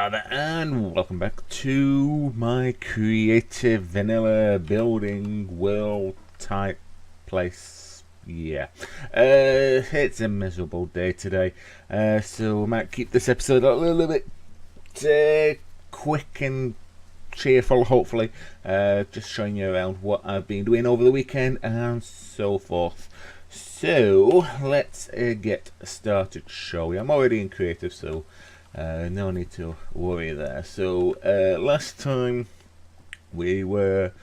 Hello there, and welcome back to my creative vanilla building world type place. Yeah, it's a miserable day today, so I might keep this episode a little bit quick and cheerful, hopefully. Just showing you around what I've been doing over the weekend and so forth. So let's get started, shall we? I'm already in creative, so no need to worry there. So last time we were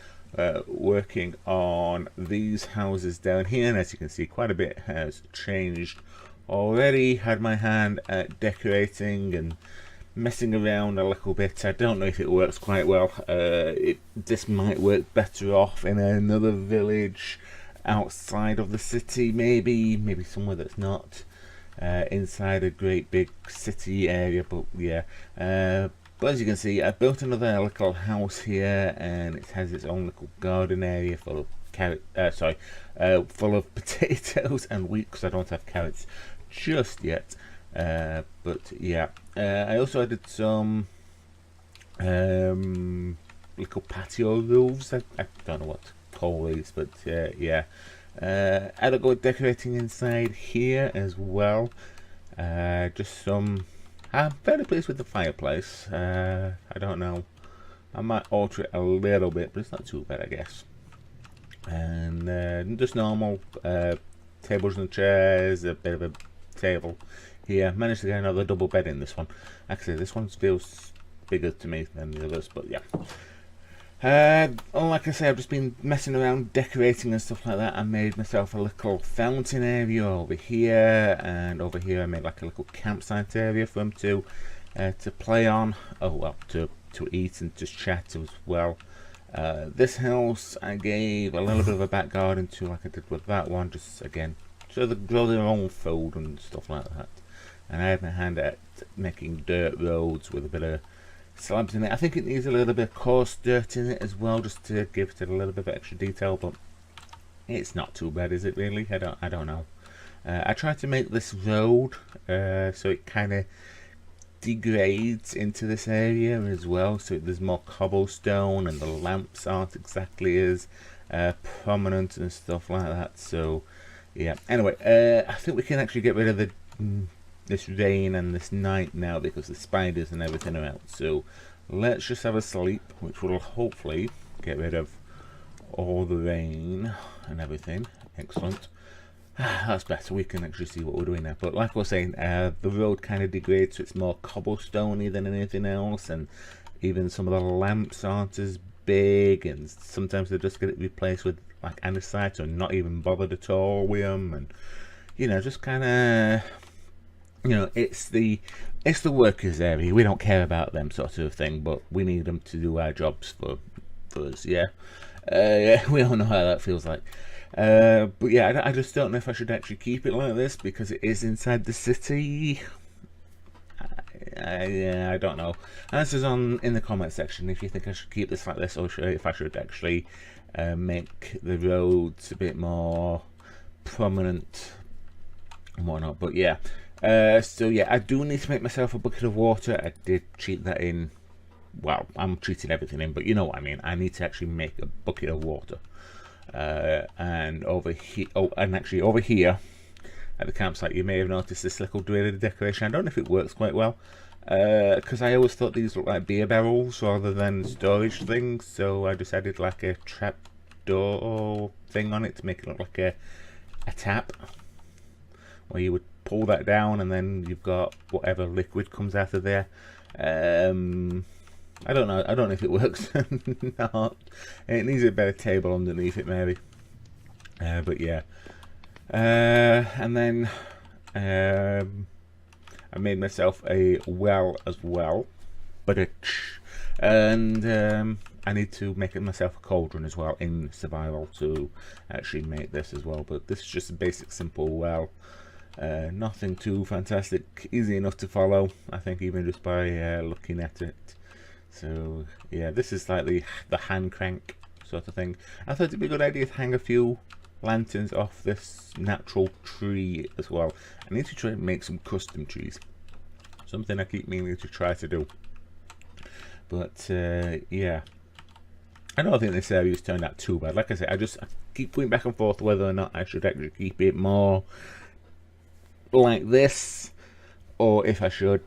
working on these houses down here, and as you can see, quite a bit has changed already. Had my hand at decorating and messing around a little bit. I don't know if it works quite well. This might work better off in another village outside of the city, maybe somewhere that's not inside a great big city area. But yeah, but as you can see, I built another little house here, and it has its own little garden area full of full of potatoes and wheat, because I don't have carrots just yet. But yeah, I also added some little patio roofs. I don't know what to call these, but yeah. I had to go decorating inside here as well. Just some. I'm fairly pleased with the fireplace. I don't know. I might alter it a little bit, but it's not too bad, I guess. And just normal tables and chairs, a bit of a table here. Managed to get another double bed in this one. Actually, this one feels bigger to me than the others, but yeah. Like I say, I've just been messing around decorating and stuff like that. I made myself a little fountain area over here, and over here I made like a little campsite area for them to play on. Oh well, to eat and just chat as well. This house I gave a little bit of a back garden to, like I did with that one, just again so they grow their own food and stuff like that. And I had my hand at making dirt roads with a bit of slabs in it. I think it needs a little bit of coarse dirt in it as well, just to give it a little bit of extra detail, but it's not too bad, is it really? I don't know. I tried to make this road so it kind of degrades into this area as well, so there's more cobblestone and the lamps aren't exactly as prominent and stuff like that. So yeah, anyway, I think we can actually get rid of this rain and this night now, because the spiders and everything are out. So let's just have a sleep, which will hopefully get rid of all the rain and everything. Excellent. That's better. We can actually see what we're doing now. But like I was saying, the road kind of degrades, so it's more cobblestoney than anything else, and even some of the lamps aren't as big, and sometimes they just get replaced with like andesite, or not even bothered at all with them, and you know, just kind of, you know, it's the workers area. We don't care about them sort of thing, but we need them to do our jobs for us. Yeah, we all know how that feels like. But yeah, I just don't know if I should actually keep it like this, because it is inside the city. Yeah, I don't know. Answers in the comment section if you think I should keep this like this, or if I should actually make the roads a bit more prominent and whatnot. But yeah. So yeah, I do need to make myself a bucket of water. I did cheat that in. Well, I'm cheating everything in, but you know what I mean. I need to actually make a bucket of water. And over here, actually over here at the campsite, you may have noticed this little drill decoration. I don't know if it works quite well, because I always thought these looked like beer barrels rather than storage things. So I just added like a trap door thing on it to make it look like a tap, where you would pull that down and then you've got whatever liquid comes out of there. I don't know if it works. No, it needs a better table underneath it maybe. But yeah, and then I made myself a well as well, and I need to make myself a cauldron as well in survival to actually make this as well. But this is just a basic simple well. Nothing too fantastic, easy enough to follow, I think, even just by looking at it. So yeah, this is like the hand crank sort of thing. I thought it'd be a good idea to hang a few lanterns off this natural tree as well. I need to try and make some custom trees, something I keep meaning to try to do. But yeah, I don't think this area's turned out too bad. Like I said, I keep going back and forth whether or not I should actually keep it more like this, or if I should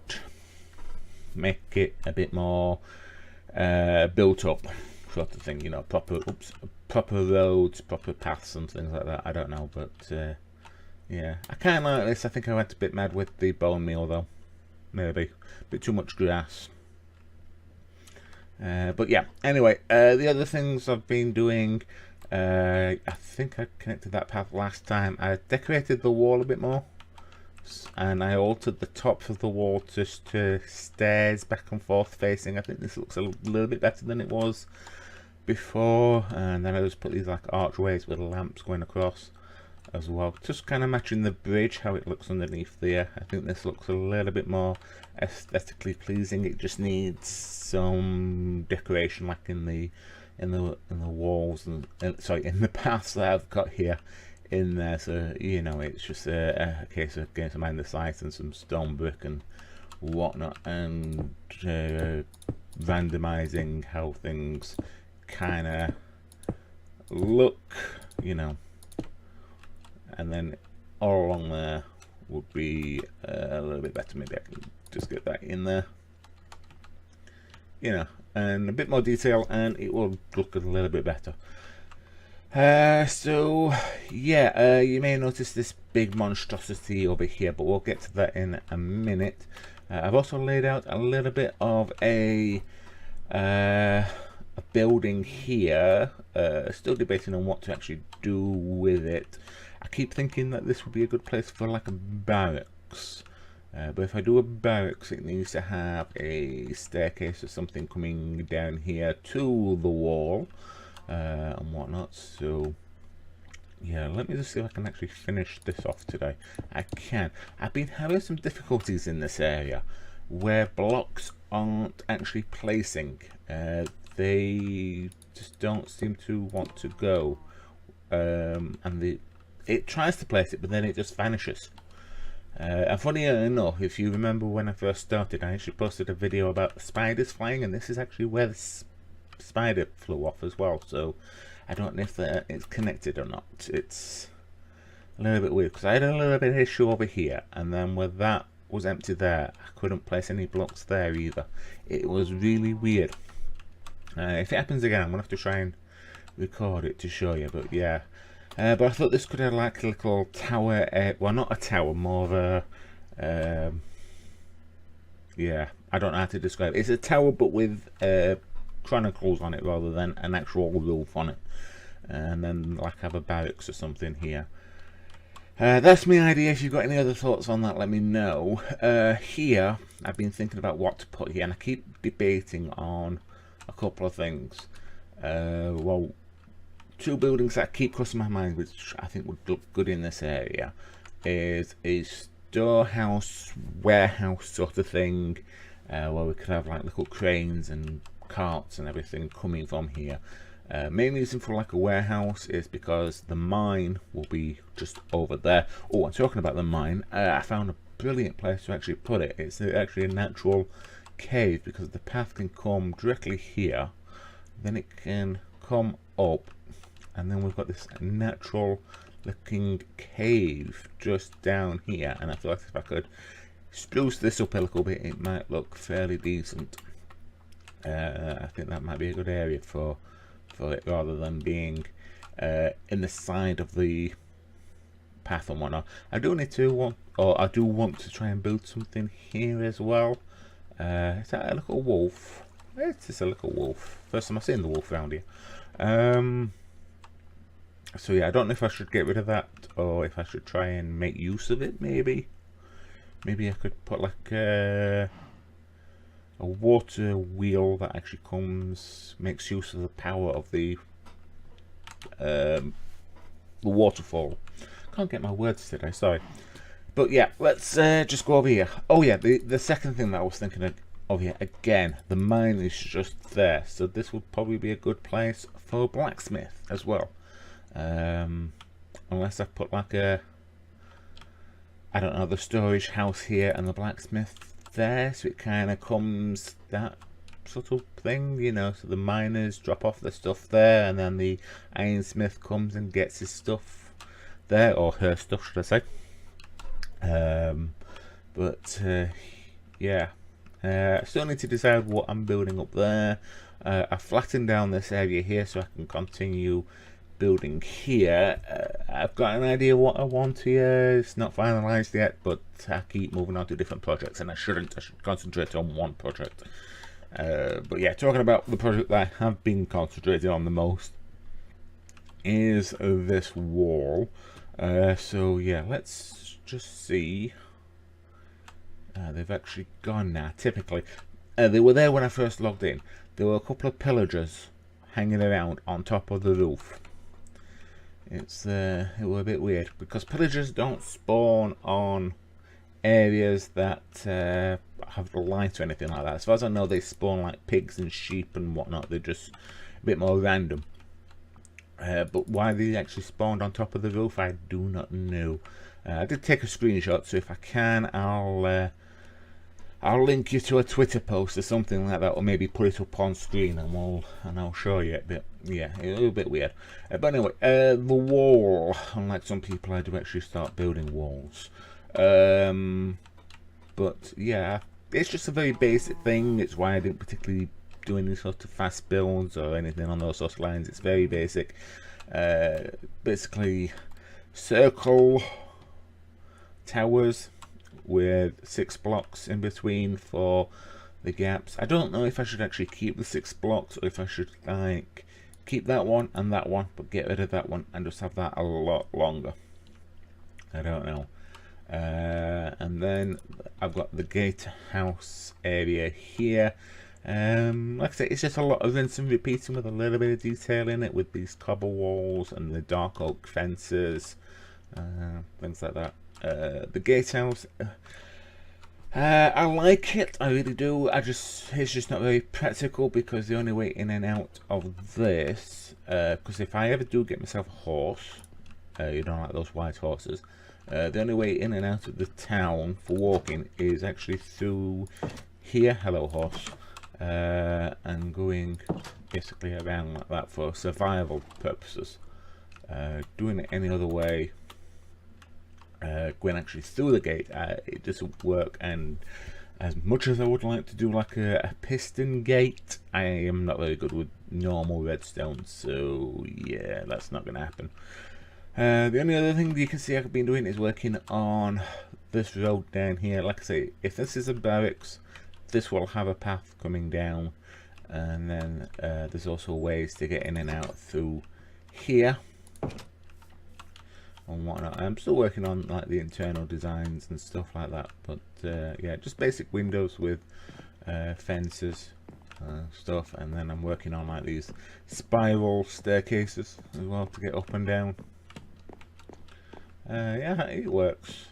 make it a bit more built up sort of thing, you know, proper roads, proper paths and things like that. I don't know, but yeah, I kind of like this. I think I went a bit mad with the bone meal though, maybe a bit too much grass. But yeah, anyway, the other things I've been doing, I think I connected that path last time. I decorated the wall a bit more, and I altered the top of the wall just to stairs back and forth facing. I think this looks a little bit better than it was before. And then I just put these like archways with lamps going across as well, just kind of matching the bridge, how it looks underneath there. I think this looks a little bit more aesthetically pleasing. It just needs some decoration, like in the walls and sorry, in the paths that I've got here in there. So you know, it's just a case of getting some andesite and some stone brick and whatnot, and randomizing how things kind of look, you know. And then all along there would be a little bit better. Maybe I can just get that in there, you know, and a bit more detail, and it will look a little bit better. So yeah, you may notice this big monstrosity over here, but we'll get to that in a minute. I've also laid out a little bit of a building here, still debating on what to actually do with it. I keep thinking that this would be a good place for like a barracks, but if I do a barracks, it needs to have a staircase or something coming down here to the wall and whatnot. So yeah, let me just see if I can actually finish this off today. I can. I've been having some difficulties in this area where blocks aren't actually placing. They just don't seem to want to go, and it tries to place it, but then it just vanishes. And funny enough, if you remember when I first started, I actually posted a video about the spiders flying, and this is actually where the spider flew off as well. So I don't know if it's connected or not. It's a little bit weird, because I had a little bit of issue over here, and then where that was empty there, I couldn't place any blocks there either. It was really weird. If it happens again, I'm gonna have to try and record it to show you, but yeah. But I thought this could have like a little tower, well, not a tower, more of a yeah, I don't know how to describe it. It's a tower but with chronicles on it rather than an actual roof on it, and then like have a barracks or something here. That's my idea. If you've got any other thoughts on that, let me know. Here I've been thinking about what to put here, and I keep debating on a couple of things. Well, two buildings that keep crossing my mind, which I think would look good in this area, is a storehouse, warehouse sort of thing, where we could have like little cranes and carts and everything coming from here. Main reason for like a warehouse is because the mine will be just over there. Oh, I'm talking about the mine. I found a brilliant place to actually put it. It's actually a natural cave, because the path can come directly here, then it can come up, and then we've got this natural looking cave just down here. And I feel like if I could spruce this up a little bit, it might look fairly decent. I think that might be a good area for it, rather than being in the side of the path and whatnot. I do want to try and build something here as well. Is that a little wolf? It's just a little wolf. First time I've seen the wolf around here. So yeah, I don't know if I should get rid of that or if I should try and make use of it. Maybe I could put like a water wheel that actually makes use of the power of the waterfall. Can't get my words today, sorry. But yeah, let's just go over here. Oh yeah, the second thing that I was thinking of here, again, the mine is just there, so this would probably be a good place for a blacksmith as well. Unless I put like I don't know, the storage house here and the blacksmith there, so it kind of comes that subtle thing, you know, so the miners drop off the stuff there, and then the ironsmith comes and gets his stuff there, or her stuff, should I say. Yeah, I still need to decide what I'm building up there. I flattened down this area here so I can continue building here. I've got an idea what I want here. It's not finalized yet, but I keep moving on to different projects, and I should concentrate on one project. But yeah, talking about the project that I have been concentrating on the most is this wall. So yeah, let's just see. They've actually gone now. Typically, they were there when I first logged in. There were a couple of pillagers hanging around on top of the roof. It was a bit weird because pillagers don't spawn on areas that have light or anything like that. As far as I know, they spawn like pigs and sheep and whatnot. They're just a bit more random. But why they actually spawned on top of the roof, I do not know. I did take a screenshot, so if I can, I'll link you to a Twitter post or something like that, or maybe put it up on screen and I'll show you it. But yeah, a little bit weird. But anyway, the wall. Unlike some people, I do actually start building walls. But yeah, it's just a very basic thing. It's why I didn't particularly do any sort of fast builds or anything on those sorts of lines. It's very basic. Basically, circle towers with 6 blocks in between for the gaps. I don't know if I should actually keep the 6 blocks or if I should like keep that one and that one, but get rid of that one and just have that a lot longer. I don't know. And then I've got the gatehouse area here. Like I say, it's just a lot of rinse and repeating with a little bit of detail in it, with these cobble walls and the dark oak fences, things like that. The gatehouse, I like it, I really do. It's just not very practical because the only way in and out of this, because if I ever do get myself a horse, you don't like those white horses, the only way in and out of the town for walking is actually through here, hello horse, and going basically around like that for survival purposes. Doing it any other way, going actually through the gate, it doesn't work. And as much as I would like to do like a piston gate, I am not very good with normal redstone, so yeah, that's not going to happen. The only other thing you can see I've been doing is working on this road down here. Like I say, if this is a barracks, this will have a path coming down, and then there's also ways to get in and out through here and whatnot. I'm still working on like the internal designs and stuff like that, but yeah, just basic windows with fences, stuff, and then I'm working on like these spiral staircases as well to get up and down. Yeah, it works.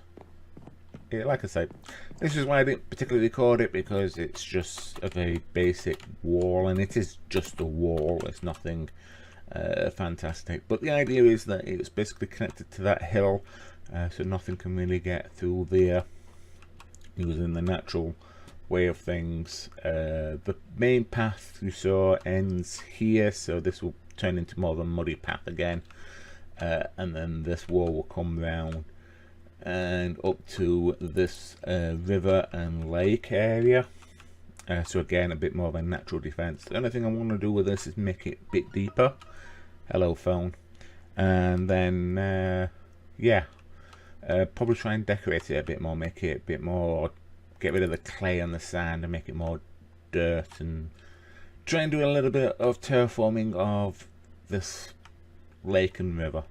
Yeah, like I said, this is why I didn't particularly record it, because it's just a very basic wall, and it is just a wall. It's nothing fantastic, but the idea is that it's basically connected to that hill, so nothing can really get through there using the natural way of things. The main path you saw ends here, so this will turn into more of a muddy path again, and then this wall will come round and up to this river and lake area, so again a bit more of a natural defense. The only thing I want to do with this is make it a bit deeper, hello phone, and then yeah, probably try and decorate it a bit more, make it a bit more, get rid of the clay and the sand and make it more dirt, and try and do a little bit of terraforming of this lake and river,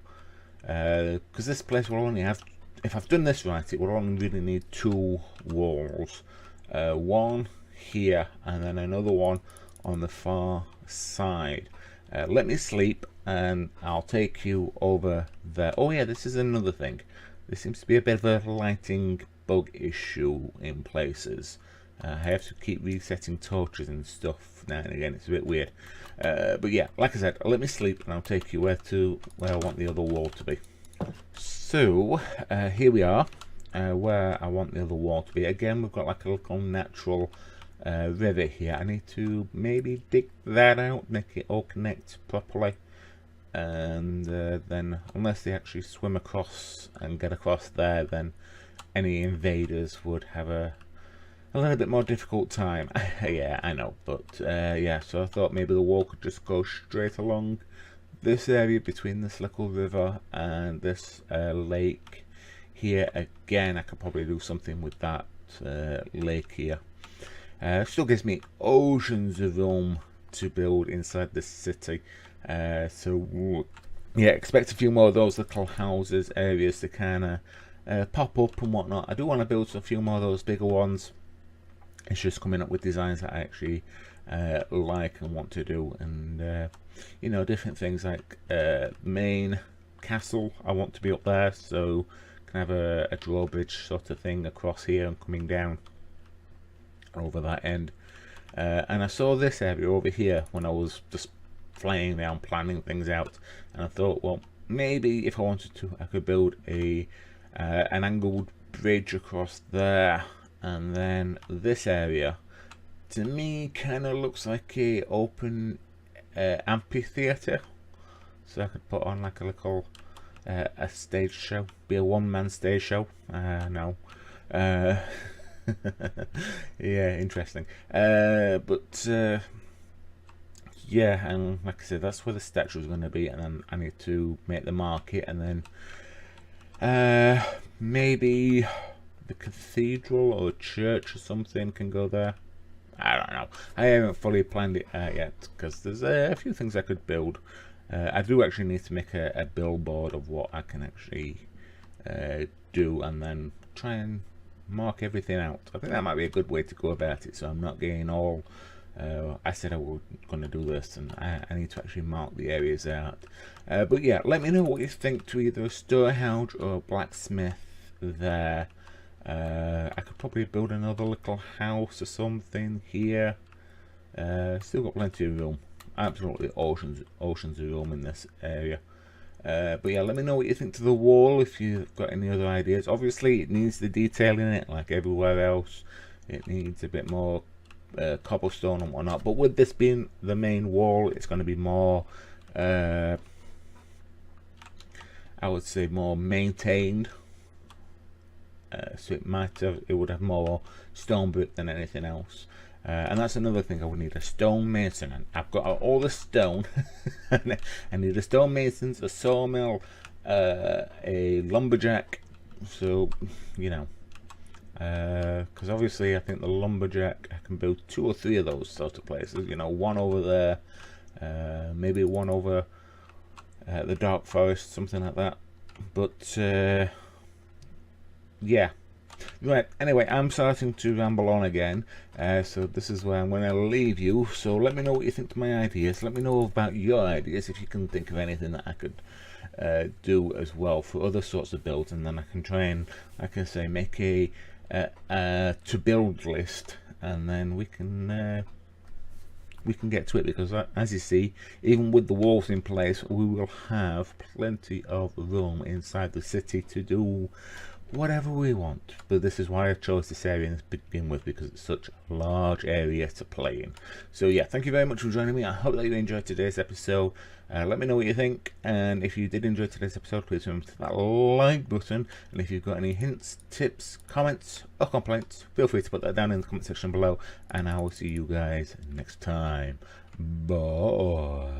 because this place will only have, if I've done this right, it will only really need 2 walls, one here and then another one on the far side. Let me sleep and I'll take you over there. Oh yeah, this is another thing. There seems to be a bit of a lighting bug issue in places. I have to keep resetting torches and stuff now and again. It's a bit weird, but yeah, like I said, let me sleep and I'll take you where I want the other wall to be. So here we are, where I want the other wall to be. Again, we've got like a little natural river here. I need to maybe dig that out, make it all connect properly, and then unless they actually swim across and get across there, then any invaders would have a little bit more difficult time. Yeah, I know, but yeah, so I thought maybe the wall could just go straight along this area between this little river and this lake here. Again, I could probably do something with that lake here. Still gives me oceans of room to build inside this city. So yeah, expect a few more of those little houses areas to kind of pop up and whatnot. I do want to build a few more of those bigger ones. It's just coming up with designs that I actually like and want to do, and you know, different things like main castle I want to be up there, so can have a drawbridge sort of thing across here and coming down over that end. And I saw this area over here when I was just flying around planning things out, and I thought, well, maybe if I wanted to, I could build an angled bridge across there, and then this area to me kind of looks like a open amphitheater, so I could put on like a little a stage show, be a one-man stage show. No. Yeah, interesting. But yeah, and like I said, that's where the statue is going to be, and then I need to make the market, and then maybe the cathedral or church or something can go there. I don't know. I haven't fully planned it yet, because there's a few things I could build. I do actually need to make a billboard of what I can actually do, and then try and mark everything out. I think that might be a good way to go about it, so I'm not getting all I said I was going to do this, and I need to actually mark the areas out. But yeah, let me know what you think to either a storehouse or a blacksmith there. I could probably build another little house or something here. Still got plenty of room, absolutely oceans of room in this area. But yeah, let me know what you think to the wall, if you've got any other ideas. Obviously it needs the detail in it, like everywhere else. It needs a bit more cobblestone and whatnot, but with this being the main wall, it's going to be more I would say more maintained. So it would have more stone brick than anything else, and that's another thing. I would need a stone mason, and I've got all the stone. I need a stone mason, a sawmill, a lumberjack. So you know, because obviously I think the lumberjack, I can build 2 or 3 of those sort of places. You know, one over there, maybe one over the dark forest, something like that. But yeah, right, anyway, I'm starting to ramble on again, so this is where I'm going to leave you. So let me know what you think to my ideas. Let me know about your ideas, if you can think of anything that I could do as well for other sorts of builds, and then I can try and, like I say, make a to build list, and then we can get to it, because as you see, even with the walls in place, we will have plenty of room inside the city to do whatever we want. But this is why I chose this area to begin with, because it's such a large area to play in. So yeah, thank you very much for joining me. I hope that you enjoyed today's episode. Let me know what you think, and if you did enjoy today's episode, please remember to hit that like button, and if you've got any hints, tips, comments or complaints, feel free to put that down in the comment section below, and I will see you guys next time. Bye.